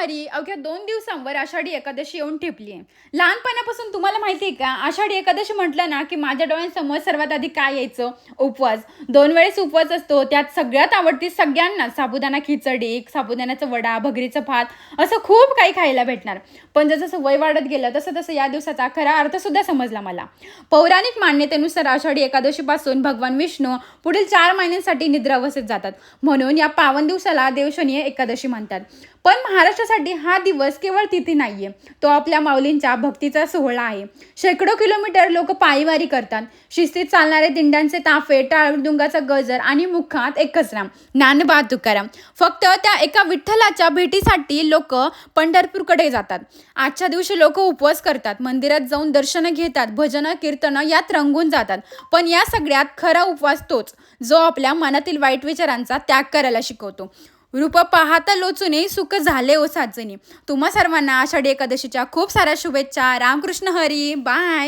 हरी. अवघ्या 2 दिवसांवर आषाढी एकादशी येऊन ठेपली आहे. लहानपणापासून तुम्हाला माहिती आहे का, आषाढी एकादशी म्हटलं ना, की माझ्या डोळ्यांसमोर सर्वात आधी काय यायचं? उपवास. 2 वेळेस उपवास असतो. त्यात सगळ्यात आवडती सगळ्यांना साबुदाणा खिचडी, साबुदाण्याचा वडा, भगरीचं भात असं खूप काही खायला भेटणार. पण जसं वय वाढत गेलं, तसं या दिवसाचा खरा अर्थसुद्धा समजला मला. पौराणिक मान्यतेनुसार आषाढी एकादशीपासून भगवान विष्णू पुढील 4 महिन्यांसाठी निद्रावस्थेत जातात. म्हणून या पावन दिवसाला देवशनी एकादशी म्हणतात. पण महाराष्ट्रासाठी हा दिवस केवळ तिथी नाहीये, तो आपल्या माऊलींच्या भक्तीचा सोहळा आहे. शेकडो किलोमीटर लोक पायीवारी करतात. शिस्तीत चालणारे दिंड्यांचे ताफे, टाळमृदुंगाचा गजर आणि मुखात एकच नाम, ज्ञानोबा तुकाराम. फक्त त्या एका विठ्ठलाच्या भेटीसाठी लोक पंढरपूरकडे जातात. आजच्या दिवशी लोक उपवास करतात, मंदिरात जाऊन दर्शनं घेतात, भजन कीर्तन यात रंगून जातात. पण या सगळ्यात खरा उपवास तोच, जो आपल्या मनातील वाईट विचारांचा त्याग करायला शिकवतो. रूप पाहता लोचुनी सुख झाले ओ साजनी. तुम्हा सर्वांना आषाढी एकादशीच्या खूप साऱ्या शुभेच्छा. रामकृष्ण हरी. बाय.